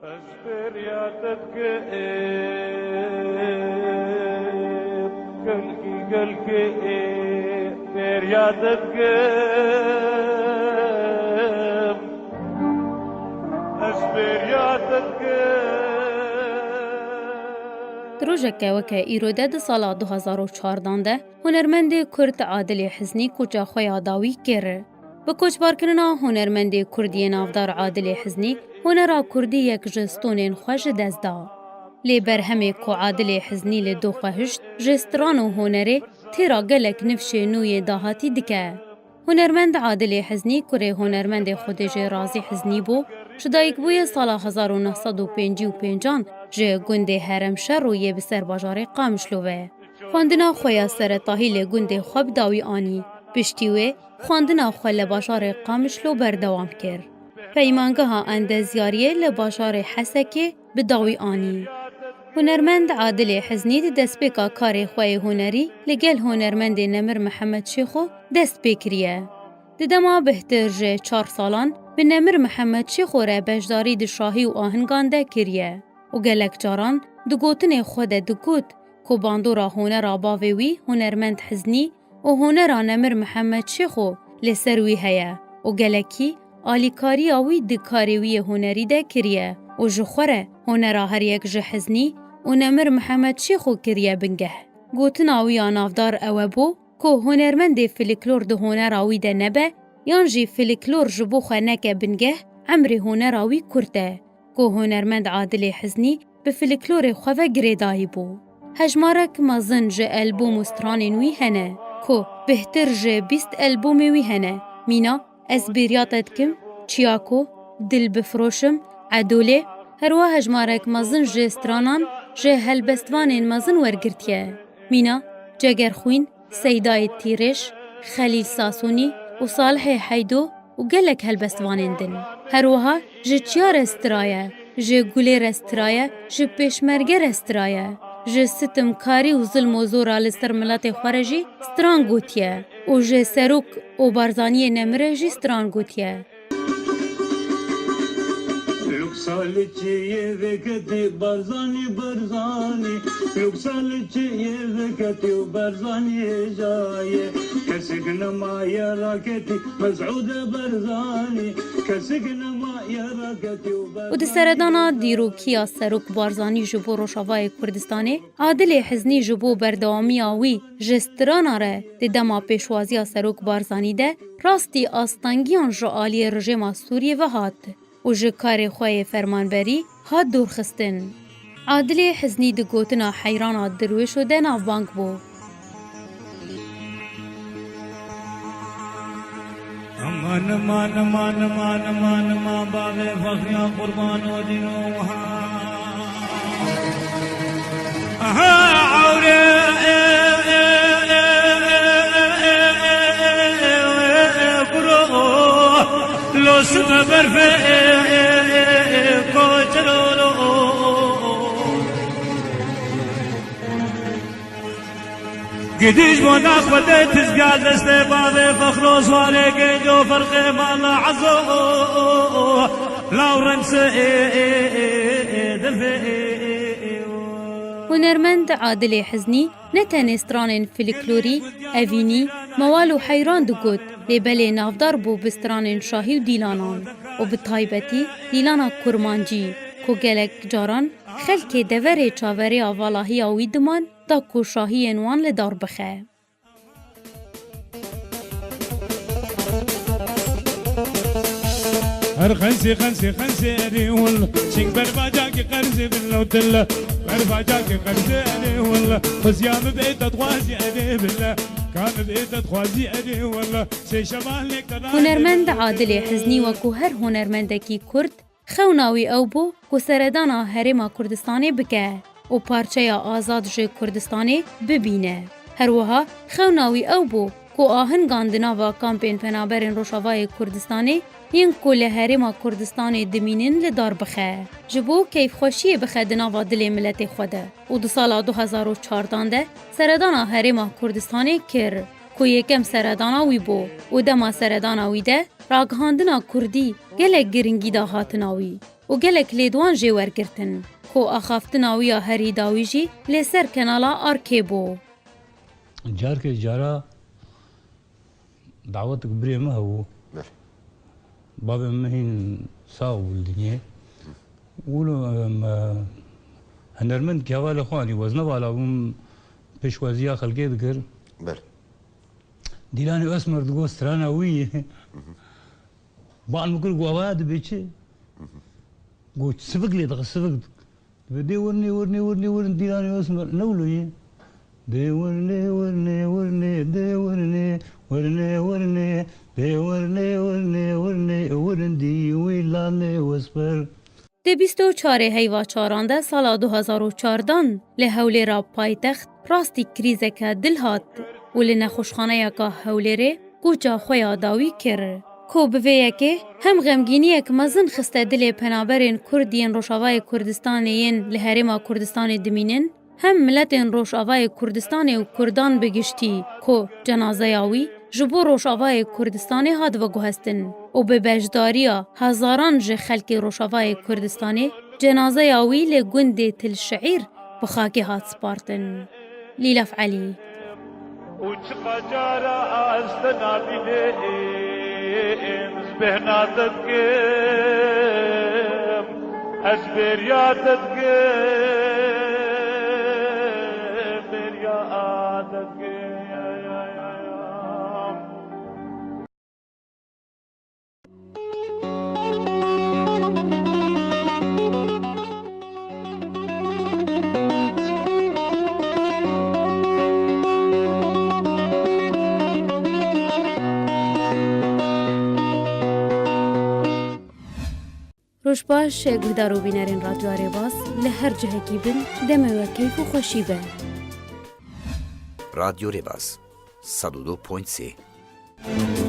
روژکه وکه ایروده ده سالا 2014 ده هنرمند کرد عادل حزنی کوچا خویا داوی کره. به کوچبار کرنا هنرمند کردی نافدار عادل حزنی هنرا کردی یک جستونین خوش دزدا. لی برهمه کو عادل حزنی لی دو خوشت جستران و هنره تیرا گلک نفش نوی داهاتی دکه. هنرمند عادل حزنی کره هنرمند خودش رازی حزنی بو شدایک بوی سال 1955 جه گنده هرمشهر روی بسر باجار قامشلوه. خواندنا خویا سرطاهی لی گنده خواب داوی آنی. پشتیوه خواندنا خواه لباشار قامشلو بردوام کر. پیمانگه ها اندزیاریه لباشار حسکه بداوی آنی. هنرمند عادل حزنی دست بکا کار خواه هنری لگل هنرمند نمر محمد شیخو دست بکریه. دما بهتر جه 4 سالان به نمر محمد شیخو را بجداری د شاهی و آهنگانده کریه. و گلک جاران دو گوتن خود دو گوت که باندورا هنر باوی هنرمند حزنی و هنر نمر محمد شیخو لسروی هیا. و گلکی آلیکاری آوی دکاریوی هنری ده کریه. و جخوره هنر هر یک جه حزنی و نمر محمد شیخو کریه بنگه. گوتن آوی آنافدار اوه بو که هنرمند فلکلور ده هنر آوی ده نبه یان جی فلکلور جبو خانکه بنگه عمر هنر آوی کرده. که هنرمند عادل حزنی به فلکلور خواه گریدایی بو. هجمارک مازن جه البوم استرانینوی هنه که بهتر جه 20 البومی وی هنه. مینا از بیریاتت کم، چیاکو، دل بفروشم، عدوله، هروا هجمارک مازن جه استرانان جه هلبستوانین مازن ورگرتیه. مینا جگرخوین، سیدای تیرش، خلیل ساسونی و صالح حیدو و گلک هلبستوانین دن. هروها جه چیار استرایه، جه گوله استرایه، جه پیشمرگر استرایه. جه ستم کاری و ظلم و زورا لسر ملت خورجی ستران گوتیه و جه سروک و بارزانی نمره جی ستران گوتیه. Yükselçiye veketi barzani barzani Yükselçiye veketi barzani jaye Kesikne maya raketi mez'ude barzani Kesikne maya raketi و د سردانا دیروکیا سروک بارزانی جبو روشاوای کردستانه عادل حزنی جبو بردوامی آوی جسترانا ره د دما پیشوازی سروک بارزانی ده راستی آستانگیان جعالی رژیم سوریه و هات و جکار خواه فرمانبری هات دورخستن. عادل حزنی ده گوتنا حیرانا درویش و ده ناف بانک بو. امان امان امان امان امان امان باغ فخریان قربان و دینو عوره لو سمه برفه کوچلو گدیش بودا خودت تزگال دسته باغ فخر و سواله گنجو فرق مالا عزو لاورنس دفه هنرمند عادل حزنی نتن استران فلکلوری، اوینی، موال و حیران دو گود لیبل نافدار بو بستران شاهی و دیلانان و بطایبتی دیلانا کرمانجی که گلک جاران خلک دوره چاوره آوالاهی آوی دمان دا کو شاهی انوان لدار بخه. هر خنسي خنسي خنسي أري والله شيك برباجاك قرزي بالله وتلا برباجاك قرزي أري والله خزيان بيت أتخوازي أري بالله كان بيت أتخوازي أري والله سي شمال لك هنرمند عادل حزنی و کو هر هنرمندکی کرد خوناوی او بو کو سردانا هرما کردستانی بکه و پارچه آزاد جه کردستانی ببینه. هر وها خوناوی او بو کو آهنگاندنا و کامپین پنابرین روشاوای کردستانی ین کل هرما کردستان دمینن لدار بخه. جبو کیف خوشی بخه دنا و دل ملت خوده. و دو سال 2014 ده سردانا هرما کردستان کر. کو یکم سردانا وی بو. و دما سردانا وی ده راگهاندنا کردی گله گرنگی دا هاتناوی. و gelek lêdwan jê wergirtin ku axaftina wî ya herî dawî jî lê ser kenala arkê bû. جارك جارا دعوتك بري ما هو بابا مهين صاو الدنيا ولو هنرمند كهوال اخواني وزنا بالا بيشوازيا خلقي ذكر بله ديلاني اسمر دقو سترانا وي بعد ما كل قواد بيتشي قلت سفق لي دغ سفق بدي ورني ديلاني اسمر نولو دي ورني دي ورندي ويلاني واسبر Di 24 heyva çaran de sala 2014 li Hewlêra paytext rastî krîzeke dil hat û li nexweşxaneyeka Hewlêrê kûça xwe ya dawî kir. Ku bi vê yekê hem xemgîniyek mezin xiste dilê penaberên Kurd yên Rojavayê Kurdistanê yên li Herêma Kurdistanê dimînin, hem miletên Rojavayê Kurdistanê û Kurdan bi giştî ku cenazeya wî ji bo Rojavayê Kurdistanê hat veguhestin û bi bejdariya hezaran ji xelkê Rojavayê Kurdistanê cenazeya wî lê gundê Tilşeîr bi xakê hat spartin. Lîlaf Elî. وشقجارة أستنا بليم زبهنا تدقيم أزبريا تدقيم بريا تدقيم Rojbaş guhdar û bînerên radyoya Rêbas li her cihekî bin deme we keyf û xweşî be. رادیو رباز 102.3